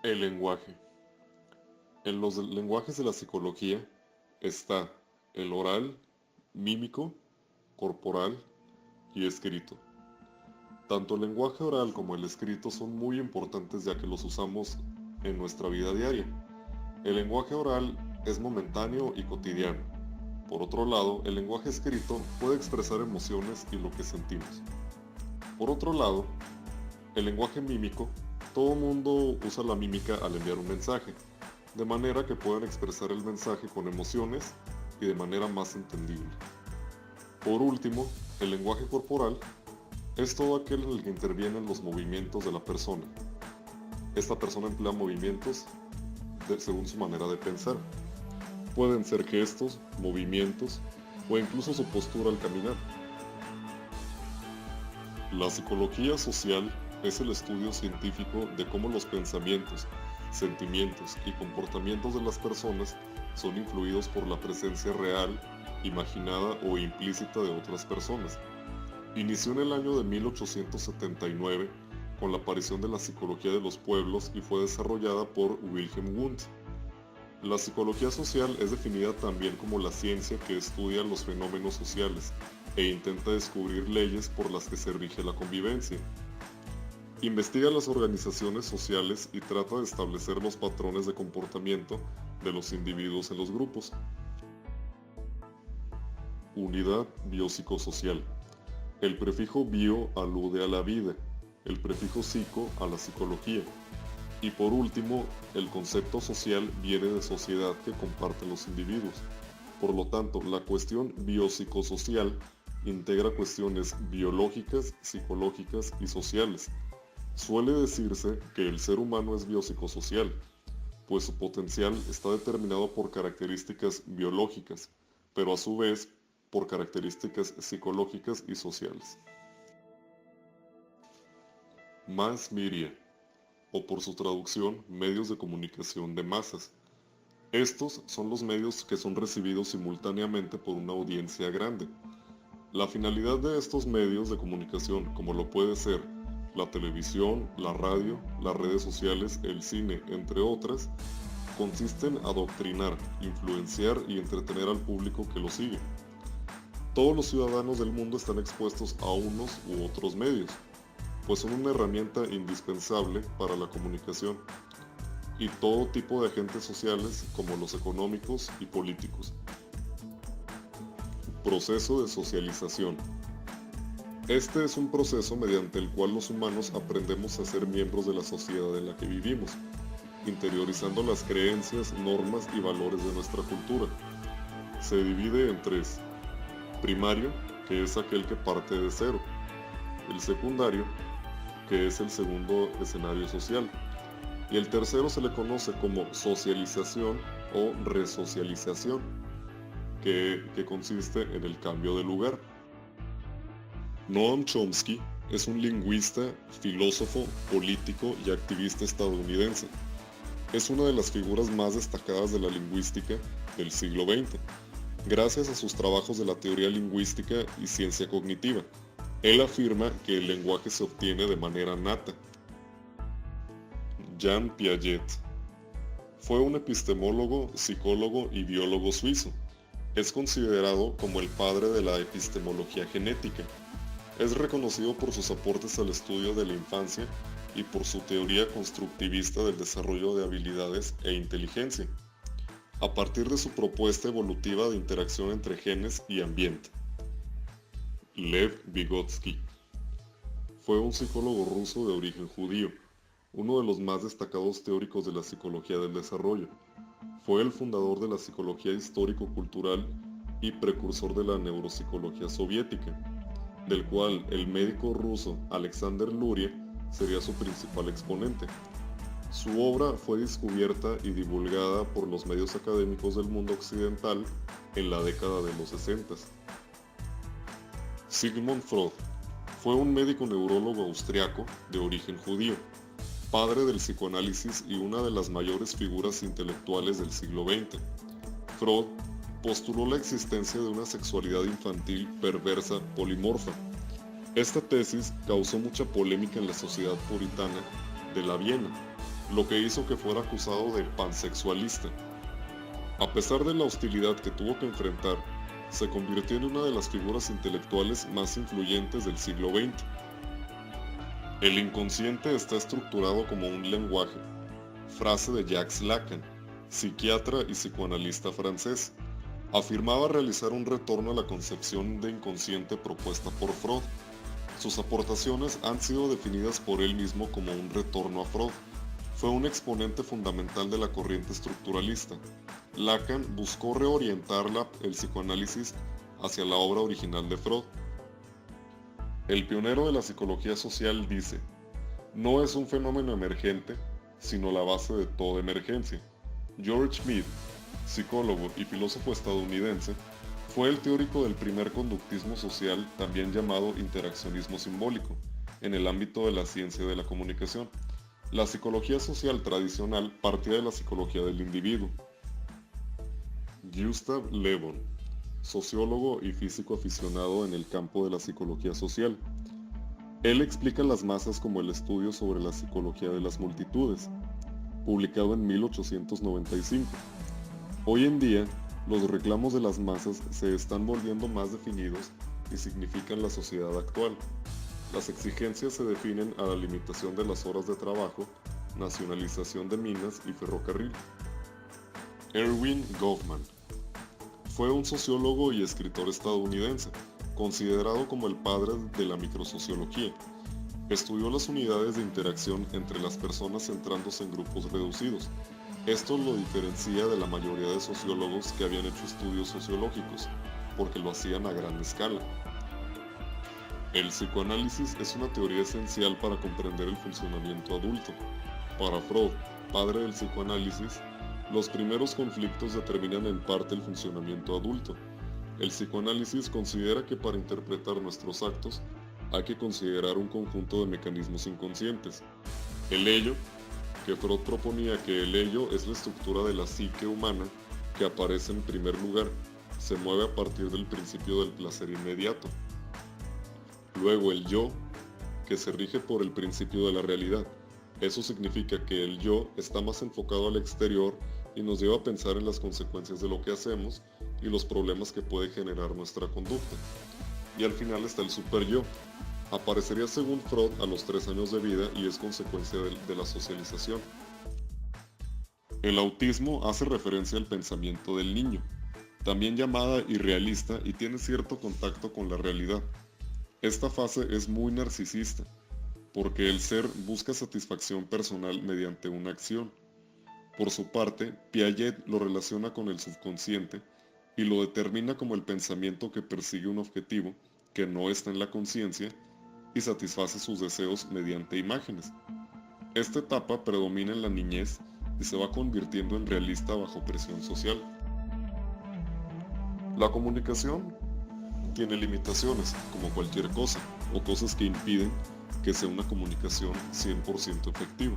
El lenguaje. En los lenguajes de la psicología está el oral, mímico, corporal y escrito. Tanto el lenguaje oral como el escrito son muy importantes ya que los usamos en nuestra vida diaria. El lenguaje oral es momentáneo y cotidiano. Por otro lado, el lenguaje escrito puede expresar emociones y lo que sentimos. Por otro lado, el lenguaje mímico, todo mundo usa la mímica al enviar un mensaje, de manera que puedan expresar el mensaje con emociones y de manera más entendible. Por último, el lenguaje corporal es todo aquel en el que intervienen los movimientos de la persona. Esta persona emplea movimientos según su manera de pensar. Pueden ser gestos, movimientos o incluso su postura al caminar. La psicología social es el estudio científico de cómo los pensamientos, sentimientos y comportamientos de las personas son influidos por la presencia real, imaginada o implícita de otras personas. Inició en el año de 1879 con la aparición de la psicología de los pueblos y fue desarrollada por Wilhelm Wundt. La psicología social es definida también como la ciencia que estudia los fenómenos sociales e intenta descubrir leyes por las que se rige la convivencia. Investiga las organizaciones sociales y trata de establecer los patrones de comportamiento de los individuos en los grupos. Unidad biopsicosocial. El prefijo bio alude a la vida, el prefijo psico a la psicología. Y por último, el concepto social viene de sociedad que comparten los individuos. Por lo tanto, la cuestión biopsicosocial integra cuestiones biológicas, psicológicas y sociales. Suele decirse que el ser humano es biopsicosocial, pues su potencial está determinado por características biológicas, pero a su vez por características psicológicas y sociales. Mass media, o por su traducción, medios de comunicación de masas. Estos son los medios que son recibidos simultáneamente por una audiencia grande. La finalidad de estos medios de comunicación, como lo puede ser la televisión, la radio, las redes sociales, el cine, entre otras, consiste en adoctrinar, influenciar y entretener al público que lo sigue. Todos los ciudadanos del mundo están expuestos a unos u otros medios, pues son una herramienta indispensable para la comunicación, y todo tipo de agentes sociales como los económicos y políticos. Proceso de socialización. Este es un proceso mediante el cual los humanos aprendemos a ser miembros de la sociedad en la que vivimos, interiorizando las creencias, normas y valores de nuestra cultura. Se divide en tres. Primario, que es aquel que parte de cero. El secundario, que es el segundo escenario social. Y el tercero se le conoce como socialización o resocialización, que consiste en el cambio de lugar. Noam Chomsky es un lingüista, filósofo, político y activista estadounidense. Es una de las figuras más destacadas de la lingüística del siglo XX, gracias a sus trabajos de la teoría lingüística y ciencia cognitiva. Él afirma que el lenguaje se obtiene de manera nata. Jean Piaget fue un epistemólogo, psicólogo y biólogo suizo. Es considerado como el padre de la epistemología genética. Es reconocido por sus aportes al estudio de la infancia y por su teoría constructivista del desarrollo de habilidades e inteligencia, a partir de su propuesta evolutiva de interacción entre genes y ambiente. Lev Vygotsky fue un psicólogo ruso de origen judío, uno de los más destacados teóricos de la psicología del desarrollo. Fue el fundador de la psicología histórico-cultural y precursor de la neuropsicología soviética, del cual el médico ruso Alexander Luria sería su principal exponente. Su obra fue descubierta y divulgada por los medios académicos del mundo occidental en la década de los 60. Sigmund Freud fue un médico neurólogo austriaco de origen judío, padre del psicoanálisis y una de las mayores figuras intelectuales del siglo XX. Freud postuló la existencia de una sexualidad infantil perversa polimorfa. Esta tesis causó mucha polémica en la sociedad puritana de la Viena, lo que hizo que fuera acusado de pansexualista. A pesar de la hostilidad que tuvo que enfrentar, se convirtió en una de las figuras intelectuales más influyentes del siglo XX. El inconsciente está estructurado como un lenguaje, frase de Jacques Lacan, psiquiatra y psicoanalista francés. Afirmaba realizar un retorno a la concepción de inconsciente propuesta por Freud. Sus aportaciones han sido definidas por él mismo como un retorno a Freud. Fue un exponente fundamental de la corriente estructuralista. Lacan buscó reorientar el psicoanálisis hacia la obra original de Freud. El pionero de la psicología social dice: no es un fenómeno emergente, sino la base de toda emergencia. George Mead, psicólogo y filósofo estadounidense, fue el teórico del primer conductismo social, también llamado interaccionismo simbólico, en el ámbito de la ciencia de la comunicación. La psicología social tradicional partía de la psicología del individuo. Gustav Le Bon, sociólogo y físico aficionado en el campo de la psicología social. Él explica las masas como el estudio sobre la psicología de las multitudes, publicado en 1895. Hoy en día, los reclamos de las masas se están volviendo más definidos y significan la sociedad actual. Las exigencias se definen a la limitación de las horas de trabajo, nacionalización de minas y ferrocarril. Erving Goffman fue un sociólogo y escritor estadounidense, considerado como el padre de la microsociología. Estudió las unidades de interacción entre las personas centrándose en grupos reducidos. Esto lo diferencia de la mayoría de sociólogos que habían hecho estudios sociológicos, porque lo hacían a gran escala. El psicoanálisis es una teoría esencial para comprender el funcionamiento adulto. Para Freud, padre del psicoanálisis, los primeros conflictos determinan en parte el funcionamiento adulto. El psicoanálisis considera que para interpretar nuestros actos hay que considerar un conjunto de mecanismos inconscientes. El ello, que Freud proponía que el ello es la estructura de la psique humana que aparece en primer lugar, se mueve a partir del principio del placer inmediato. Luego el yo, que se rige por el principio de la realidad. Eso significa que el yo está más enfocado al exterior y nos lleva a pensar en las consecuencias de lo que hacemos y los problemas que puede generar nuestra conducta. Y al final está el superyo. Aparecería según Freud a los 3 años de vida y es consecuencia de la socialización. El autismo hace referencia al pensamiento del niño, también llamada irrealista, y tiene cierto contacto con la realidad. Esta fase es muy narcisista, porque el ser busca satisfacción personal mediante una acción. Por su parte, Piaget lo relaciona con el subconsciente y lo determina como el pensamiento que persigue un objetivo que no está en la conciencia y satisface sus deseos mediante imágenes. Esta etapa predomina en la niñez y se va convirtiendo en realista bajo presión social. La comunicación tiene limitaciones, como cualquier cosa, o cosas que impiden que sea una comunicación 100% efectiva.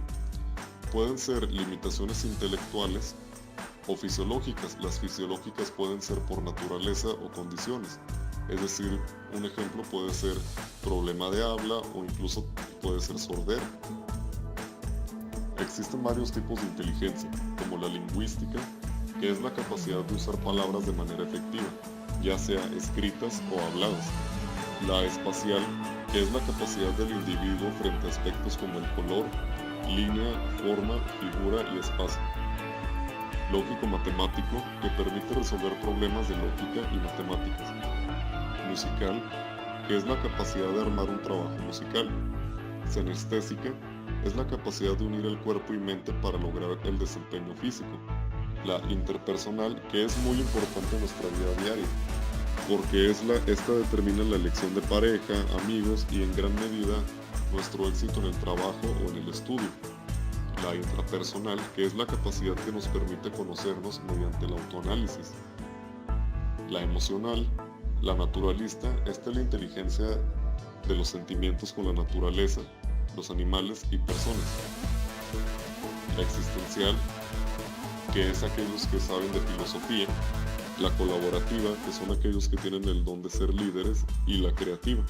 Pueden ser limitaciones intelectuales o fisiológicas. Las fisiológicas pueden ser por naturaleza o condiciones. Es decir, un ejemplo puede ser problema de habla o incluso puede ser sordera. Existen varios tipos de inteligencia, como la lingüística, que es la capacidad de usar palabras de manera efectiva, ya sea escritas o habladas. La espacial, que es la capacidad del individuo frente a aspectos como el color, línea, forma, figura y espacio. Lógico-matemático, que permite resolver problemas de lógica y matemáticas. Musical, que es la capacidad de armar un trabajo musical. Senestésica, es la capacidad de unir el cuerpo y mente para lograr el desempeño físico. La interpersonal, que es muy importante en nuestra vida diaria, porque esta determina la elección de pareja, amigos y en gran medida nuestro éxito en el trabajo o en el estudio. La intrapersonal, que es la capacidad que nos permite conocernos mediante el autoanálisis. La emocional, la naturalista, esta es la inteligencia de los sentimientos con la naturaleza, los animales y personas. La existencial, que es aquellos que saben de filosofía. La colaborativa, que son aquellos que tienen el don de ser líderes, y la creativa,